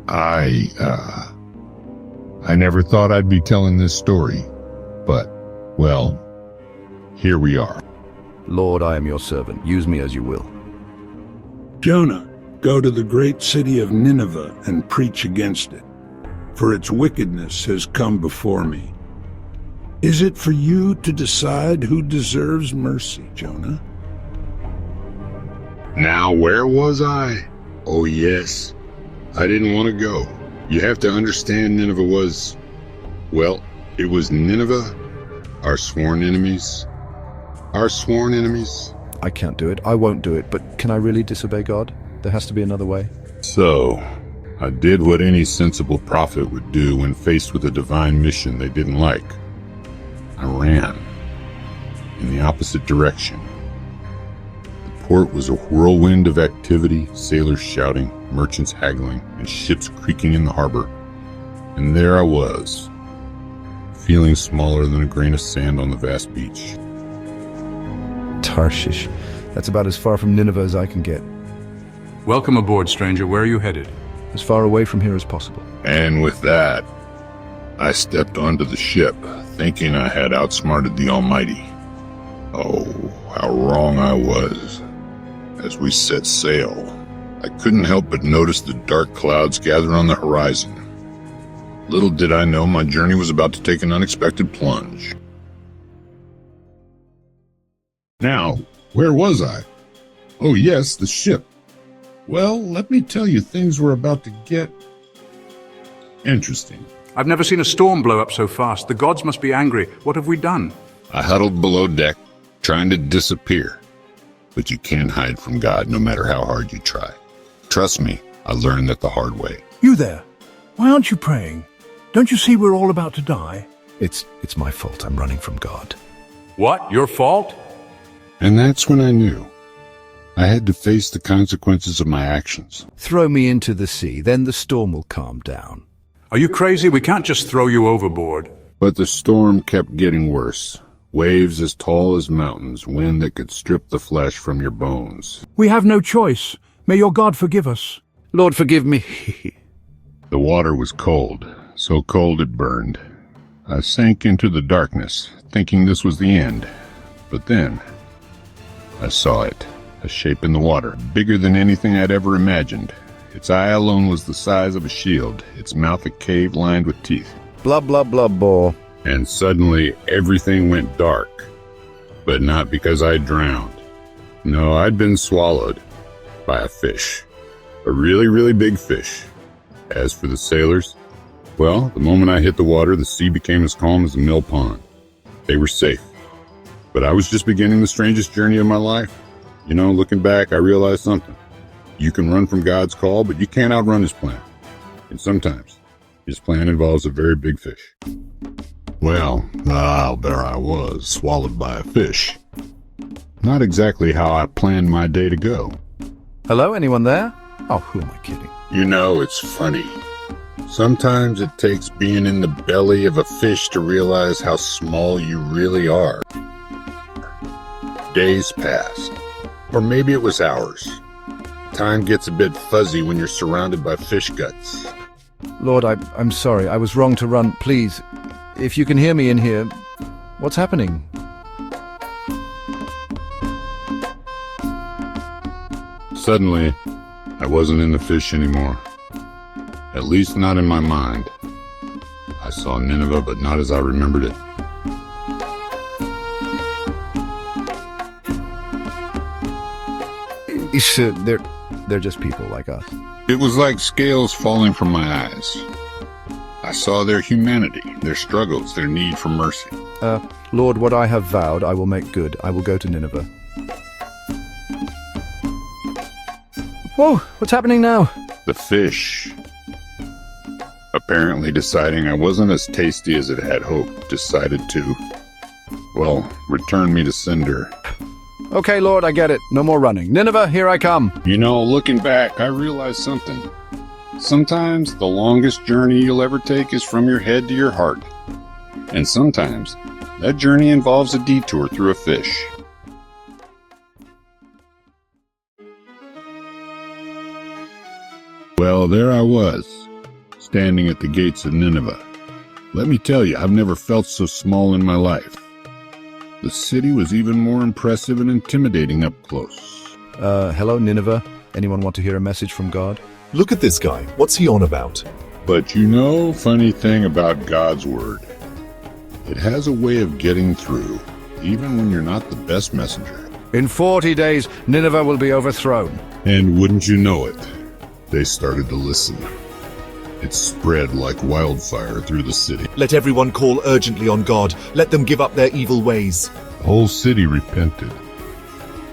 I never thought I'd be telling this story, but, well, here we are. Lord, I am your servant. Use me as you will. Jonah, go to the great city of Nineveh and preach against it, for its wickedness has come before me. Is it for you to decide who deserves mercy, Jonah? Now, where was I? Oh, yes. I didn't want to go. You have to understand Nineveh was, well, it was Nineveh, our sworn enemies. Our sworn enemies. I can't do it. I won't do it. But can I really disobey God? There has to be another way. So, I did what any sensible prophet would do when faced with a divine mission they didn't like. I ran in the opposite direction. The port was a whirlwind of activity, sailors shouting, merchants haggling, and ships creaking in the harbor. And there I was, feeling smaller than a grain of sand on the vast beach. Tarshish. That's about as far from Nineveh as I can get. Welcome aboard, stranger. Where are you headed? As far away from here as possible. And with that, I stepped onto the ship, thinking I had outsmarted the Almighty. Oh, how wrong I was. As we set sail, I couldn't help but notice the dark clouds gather on the horizon. Little did I know my journey was about to take an unexpected plunge. Now, where was I? Oh yes, the ship. Well, let me tell you, things were about to get interesting. I've never seen a storm blow up so fast. The gods must be angry. What have we done? I huddled below deck, trying to disappear. But you can't hide from God no matter how hard you try. Trust me, I learned that the hard way. You there? Why aren't you praying? Don't you see we're all about to die? It's my fault. I'm running from God. What? Your fault? And that's when I knew. I had to face the consequences of my actions. Throw me into the sea, then the storm will calm down. Are you crazy? We can't just throw you overboard. But the storm kept getting worse. Waves as tall as mountains, wind that could strip the flesh from your bones. We have no choice. May your God forgive us. Lord, forgive me. The water was cold, so cold it burned. I sank into the darkness, thinking this was the end. But then, I saw it, a shape in the water, bigger than anything I'd ever imagined. Its eye alone was the size of a shield, its mouth a cave lined with teeth. Blah, blah, blah, boy. And suddenly, everything went dark. But not because I drowned. No, I'd been swallowed by a fish. A really, really big fish. As for the sailors, well, the moment I hit the water, the sea became as calm as a mill pond. They were safe. But I was just beginning the strangest journey of my life. You know, looking back, I realized something. You can run from God's call, but you can't outrun His plan. And sometimes, His plan involves a very big fish. Well, there I was, swallowed by a fish. Not exactly how I planned my day to go. Hello, anyone there? Oh, who am I kidding? You know, it's funny. Sometimes it takes being in the belly of a fish to realize how small you really are. Days passed, or maybe it was hours. Time gets a bit fuzzy when you're surrounded by fish guts. Lord, I'm sorry. I was wrong to run. Please, if you can hear me in here, what's happening? Suddenly, I wasn't in the fish anymore. At least not in my mind. I saw Nineveh, but not as I remembered it. They're just people like us. It was like scales falling from my eyes. I saw their humanity, their struggles, their need for mercy. Lord, what I have vowed, I will make good. I will go to Nineveh. Whoa, what's happening now? The fish, apparently deciding I wasn't as tasty as it had hoped, decided to, well, return me to cinder. Okay, Lord, I get it. No more running. Nineveh, here I come. You know, looking back, I realized something. Sometimes the longest journey you'll ever take is from your head to your heart. And sometimes that journey involves a detour through a fish. Well, there I was, standing at the gates of Nineveh. Let me tell you, I've never felt so small in my life. The city was even more impressive and intimidating up close. Hello, Nineveh. Anyone want to hear a message from God? Look at this guy. What's he on about? But you know, funny thing about God's word, it has a way of getting through, even when you're not the best messenger. In 40 days, Nineveh will be overthrown. And wouldn't you know it, they started to listen. It spread like wildfire through the city. Let everyone call urgently on God. Let them give up their evil ways. The whole city repented.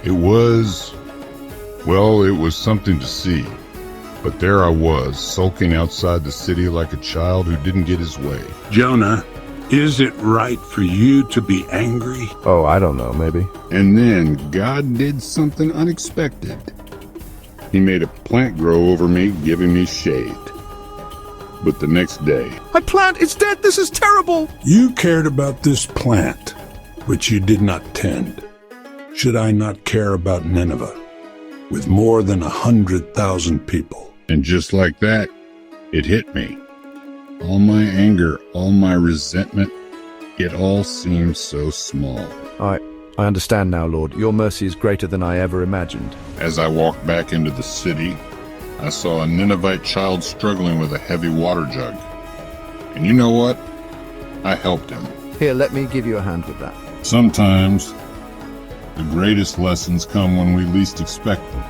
It was something to see. But there I was, sulking outside the city like a child who didn't get his way. Jonah, is it right for you to be angry? Oh, I don't know, maybe. And then God did something unexpected. He made a plant grow over me, giving me shade. But the next day, My plant is dead! This is terrible! You cared about this plant, which you did not tend. Should I not care about Nineveh, with more than 100,000 people? and just like that, it hit me. All my anger, all my resentment, it all seemed so small. I understand now, Lord. Your mercy is greater than I ever imagined. As I walked back into the city, I saw a Ninevite child struggling with a heavy water jug. And you know what? I helped him. Here, let me give you a hand with that. Sometimes, the greatest lessons come when we least expect them.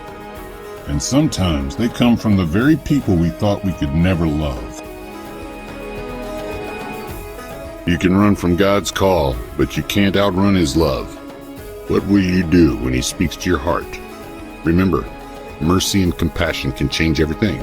And sometimes they come from the very people we thought we could never love. You can run from God's call, but you can't outrun His love. What will you do when He speaks to your heart? Remember, mercy and compassion can change everything.